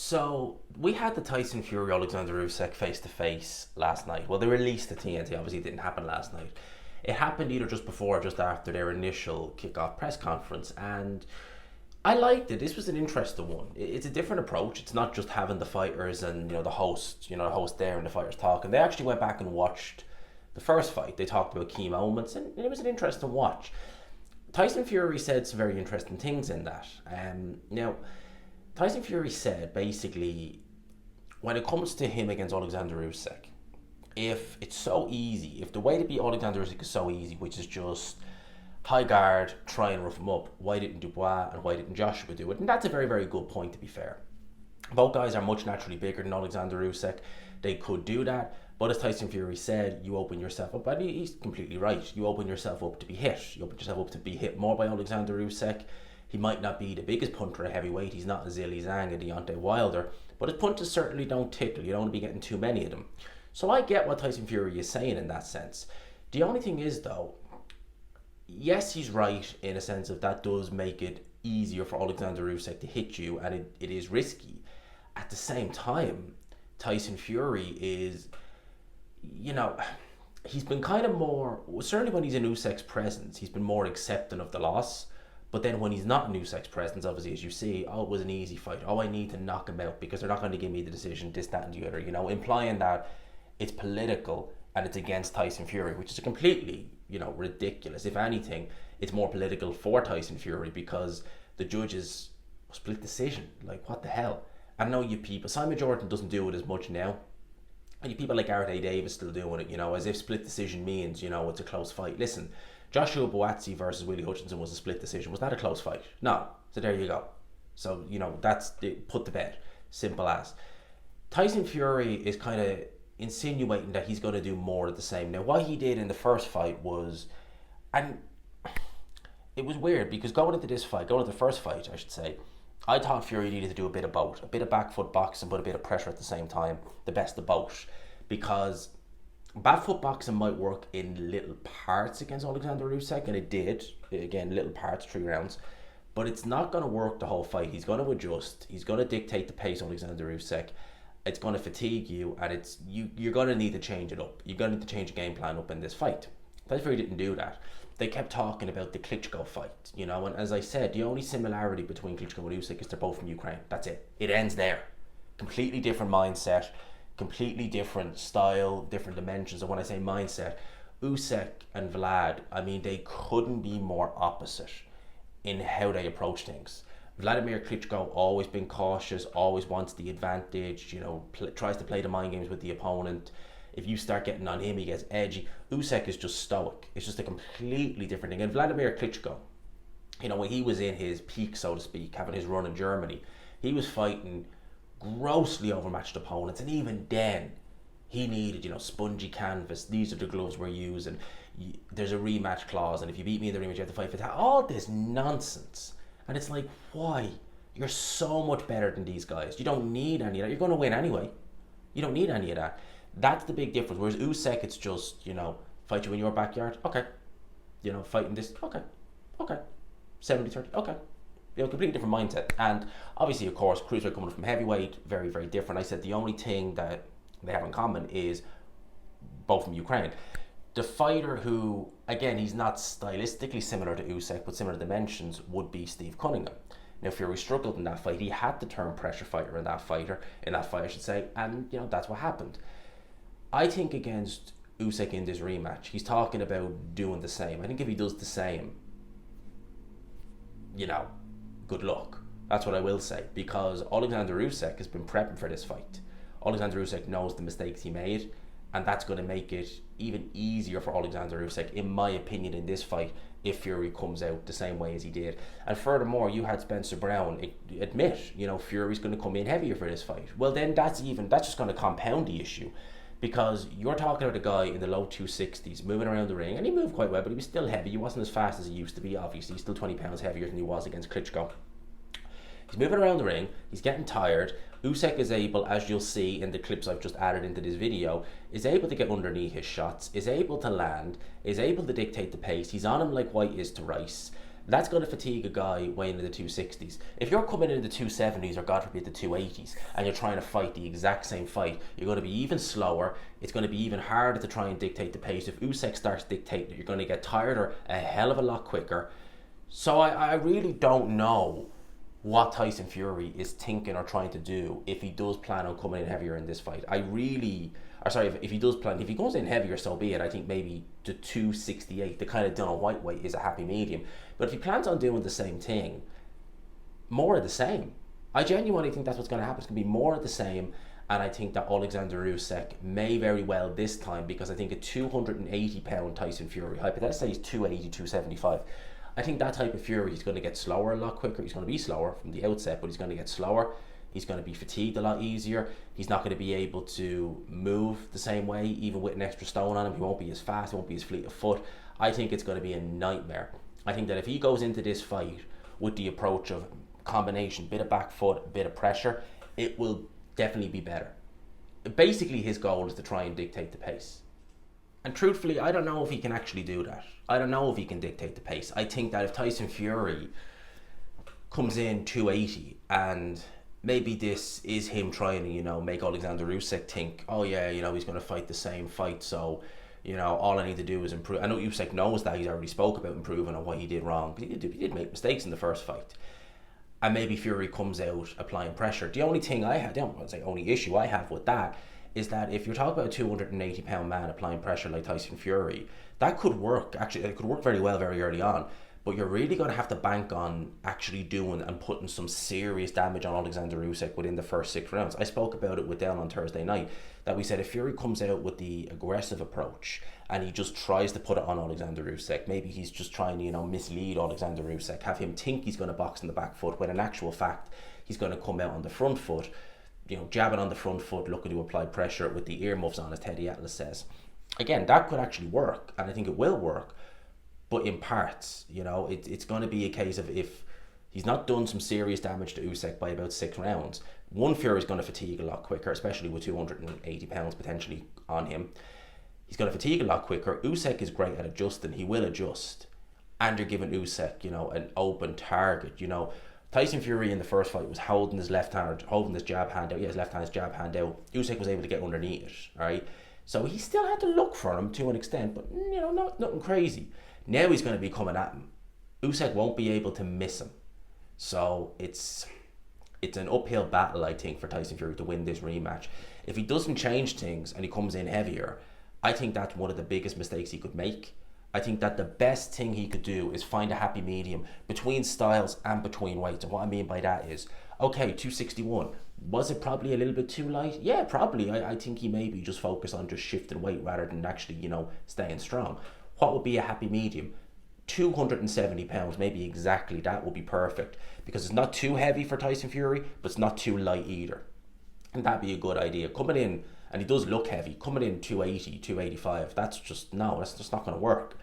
So we had the Tyson Fury Alexander Usyk face to face last night. Well, they released the TNT. Obviously, it didn't happen last night. It happened either just before or just after their initial kickoff press conference, and I liked it. This was an interesting one. It's a different approach. It's not just having the fighters and the host there and the fighters talking. They actually went back and watched the first fight. They talked about key moments, and it was an interesting watch. Tyson Fury said some very interesting things in that. Now, Tyson Fury said basically when it comes to him against Alexander Usyk, if it's so easy, if the way to beat Alexander Usyk is so easy, which is just high guard, try and rough him up, why didn't Dubois and why didn't Joshua do it? And that's a very, very good point, to be fair. Both guys are much naturally bigger than Alexander Usyk. They could do that. But as Tyson Fury said, you open yourself up, and he's completely right. You open yourself up to be hit. You open yourself up to be hit more by Alexander Usyk. He might not be the biggest punter at heavyweight. He's not a Zilly Zhang and Deontay Wilder. But his punches certainly don't tickle. You don't want to be getting too many of them. So I get what Tyson Fury is saying in that sense. The only thing is, though, yes, he's right in a sense of that does make it easier for Alexander Usyk to hit you, and it is risky. At the same time, Tyson Fury is, he's been kind of more, certainly when he's in Usyk's presence, he's been more accepting of the loss. But then when he's not in Usyk's presence, obviously, as you see, oh, it was an easy fight. Oh, I need to knock him out because they're not going to give me the decision, this, that, and the other, implying that it's political and it's against Tyson Fury, which is a completely, ridiculous. If anything, it's more political for Tyson Fury because the judges split decision. Like, what the hell? I know you people, Simon Jordan doesn't do it as much now. And you people like Gareth A. Davis still doing it, as if split decision means, it's a close fight. Listen, Joshua Buatsi versus Willie Hutchinson was a split decision. Was that a close fight? No. So there you go. So, that's put to bed. Simple as. Tyson Fury is kind of insinuating that he's going to do more of the same. Now, what he did in the first fight was, and it was weird because going into the first fight, I should say, I thought Fury needed to do a bit of both. A bit of back foot boxing, but a bit of pressure at the same time. The best of both. Because back foot boxing might work in little parts against Alexander Usyk, and it did. Again, little parts, 3 rounds. But it's not going to work the whole fight. He's going to adjust. He's going to dictate the pace of Alexander Usyk. It's going to fatigue you, and you're going to need to change it up. You're going to need to change the game plan up in this fight. Tyson Fury didn't do that. They kept talking about the Klitschko fight, and as I said, the only similarity between Klitschko and Usyk is they're both from Ukraine. That's it. It ends there. Completely different mindset, completely different style, different dimensions. And when I say mindset, Usyk and Vlad, they couldn't be more opposite in how they approach things. Vladimir Klitschko always been cautious, always wants the advantage, tries to play the mind games with the opponent. If you start getting on him, he gets edgy. Usyk is just stoic. It's just a completely different thing. And Vladimir Klitschko, when he was in his peak, so to speak, having his run in Germany, he was fighting grossly overmatched opponents. And even then, he needed, spongy canvas. These are the gloves we're using. There's a rematch clause. And if you beat me in the rematch, you have to fight for that. All this nonsense. And it's like, why? You're so much better than these guys. You don't need any of that. You're going to win anyway. You don't need any of that. That's the big difference. Whereas Usyk, it's just, fight you in your backyard. Okay. Fighting this. Okay. 70-30. Okay. Completely different mindset. And obviously, of course, cruiserweight coming from heavyweight, very, very different. I said the only thing that they have in common is both from Ukraine. The fighter who, again, he's not stylistically similar to Usyk, but similar dimensions, would be Steve Cunningham. Now, Fury struggled in that fight. He had to turn pressure fighter in that fight, I should say, and, that's what happened. I think against Usyk in this rematch, he's talking about doing the same. I think if he does the same, good luck. That's what I will say, because Alexander Usyk has been prepping for this fight. Alexander Usyk knows the mistakes he made, and that's going to make it even easier for Alexander Usyk, in my opinion, in this fight, if Fury comes out the same way as he did. And furthermore, you had Spencer Brown admit, Fury's going to come in heavier for this fight. Well, then that's just going to compound the issue, because you're talking about a guy in the low 260s moving around the ring, and he moved quite well, but he was still heavy. He wasn't as fast as he used to be, obviously. He's still 20 pounds heavier than he was against Klitschko. He's moving around the ring, he's getting tired. Usyk is able, as you'll see in the clips I've just added into this video, is able to get underneath his shots, is able to land, is able to dictate the pace. He's on him like White is to Rice. That's going to fatigue a guy weighing in the 260s. If you're coming in the 270s or God forbid the 280s and you're trying to fight the exact same fight, you're going to be even slower. It's going to be even harder to try and dictate the pace. If Usyk starts dictating it, you're going to get tired a hell of a lot quicker. So I really don't know what Tyson Fury is thinking or trying to do if he does plan on coming in heavier in this fight. If he does plan, if he goes in heavier, so be it. I think maybe the 268, the kind of Dana White weight, is a happy medium. But if he plans on doing the same thing, more of the same. I genuinely think that's what's going to happen. It's going to be more of the same. And I think that Alexander Usyk may very well this time, because I think a 280-pound Tyson Fury, hypothetically he's 280, 275, I think that type of Fury, he's going to get slower a lot quicker. He's going to be slower from the outset, but he's going to get slower. He's going to be fatigued a lot easier. He's not going to be able to move the same way, even with an extra stone on him. He won't be as fast, he won't be as fleet of foot. I think it's going to be a nightmare. I think that if he goes into this fight with the approach of combination, bit of back foot, bit of pressure, it will definitely be better. Basically, his goal is to try and dictate the pace. And truthfully, I don't know if he can actually do that. I don't know if he can dictate the pace. I think that if Tyson Fury comes in 280 and maybe this is him trying to, make Alexander Usyk think, oh yeah, he's going to fight the same fight, so, all I need to do is improve. I know Usyk knows that. He's already spoke about improving on what he did wrong, but he did make mistakes in the first fight. And maybe Fury comes out applying pressure. The only thing only issue I have with that is that if you're talking about a 280-pound man applying pressure like Tyson Fury, that could work. Actually, it could work very well very early on. But you're really going to have to bank on actually doing and putting some serious damage on Alexander Usyk within the first 6 rounds. I spoke about it with Del on Thursday night, that we said if Fury comes out with the aggressive approach and he just tries to put it on Alexander Usyk, maybe he's just trying to, mislead Alexander Usyk, have him think he's going to box in the back foot, when in actual fact he's going to come out on the front foot, jabbing on the front foot, looking to apply pressure with the earmuffs on, as Teddy Atlas says. Again, that could actually work, and I think it will work, but in parts. It's going to be a case of, if he's not done some serious damage to Usyk by about 6 rounds, Fury is going to fatigue a lot quicker, especially with 280 pounds potentially on him. He's going to fatigue a lot quicker. Usyk is great at adjusting. He will adjust. And you're giving Usyk, an open target. Tyson Fury in the first fight was holding his left hand, holding his jab hand out. Yeah, his left hand, his jab hand out. Usyk was able to get underneath it, all right? So he still had to look for him to an extent, but, nothing crazy. Now he's going to be coming at him. Usyk won't be able to miss him. So it's an uphill battle, I think, for Tyson Fury to win this rematch. If he doesn't change things and he comes in heavier, I think that's one of the biggest mistakes he could make. I think that the best thing he could do is find a happy medium between styles and between weights. And what I mean by that is, okay, 261, was it probably a little bit too light? Yeah, probably. I think he maybe just focused on just shifting weight rather than actually, staying strong. What would be a happy medium? 270 pounds, maybe exactly that would be perfect, because it's not too heavy for Tyson Fury, but it's not too light either. And that'd be a good idea. Coming in, and he does look heavy, coming in 280, 285, that's just not going to work.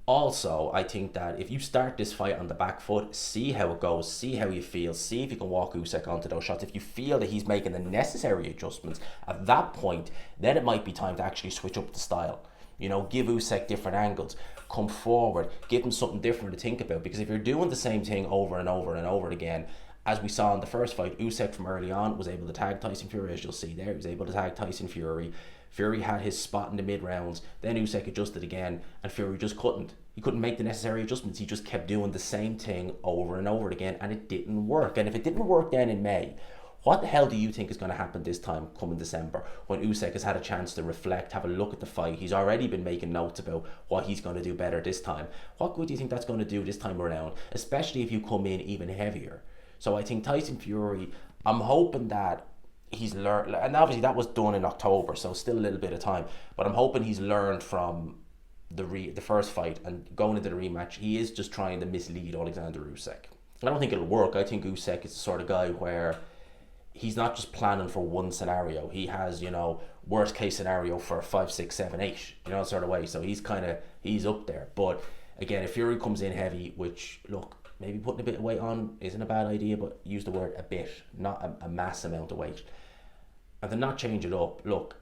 Also, I think that if you start this fight on the back foot, see how it goes, see how you feel, see if you can walk Usyk onto those shots. If you feel that he's making the necessary adjustments, at that point, then it might be time to actually switch up the style. Give Usyk different angles, come forward, give him something different to think about. Because if you're doing the same thing over and over and over again, as we saw in the first fight, Usyk from early on was able to tag Tyson Fury, as you'll see there. He was able to tag Tyson Fury. Fury had his spot in the mid-rounds. Then Usyk adjusted again, and Fury just couldn't. He couldn't make the necessary adjustments. He just kept doing the same thing over and over again, and it didn't work. And if it didn't work then in May, what the hell do you think is going to happen this time coming December, when Usyk has had a chance to reflect, have a look at the fight? He's already been making notes about what he's going to do better this time. What good do you think that's going to do this time around, especially if you come in even heavier? So I think Tyson Fury, I'm hoping that he's learned, and obviously that was done in October, so still a little bit of time, but I'm hoping he's learned from the first fight, and going into the rematch, he is just trying to mislead Alexander Usyk. I don't think it'll work. I think Usyk is the sort of guy where he's not just planning for one scenario. He has, worst case scenario for 5, 6, 7, 8, sort of way. So he's up there. But again, if Fury comes in heavy, which, look, maybe putting a bit of weight on isn't a bad idea, but use the word a bit, not a mass amount of weight. And to not change it up, look,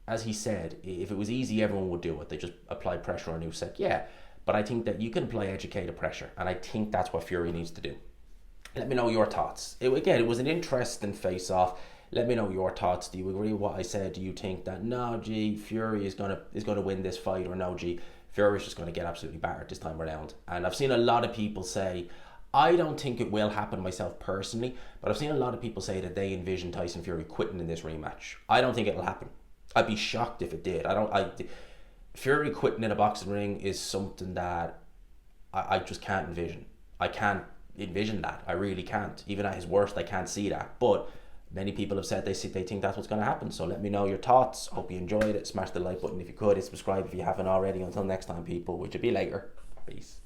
as he said, if it was easy, everyone would do it. They just apply pressure on Usyk. Yeah, But I think that you can apply educated pressure, and I think that's what Fury needs to do. Let me know your thoughts. Again, it was an interesting face-off. Let me know your thoughts. Do you agree with what I said? Do you think that no, gee, Fury is gonna win this fight, or no, gee, Fury's just gonna get absolutely battered this time around? And I've seen a lot of people say, I don't think it will happen myself personally, but I've seen a lot of people say that they envision Tyson Fury quitting in this rematch. I don't think it'll happen. I'd be shocked if it did. Fury quitting in a boxing ring is something that I just can't envision. I can't envision that. I really can't. Even at his worst, I can't see that. But many people have said they think that's what's going to happen. So let me know your thoughts. Hope you enjoyed it. Smash the like button if you could. Subscribe if you haven't already. Until next time, people, which will be later. Peace.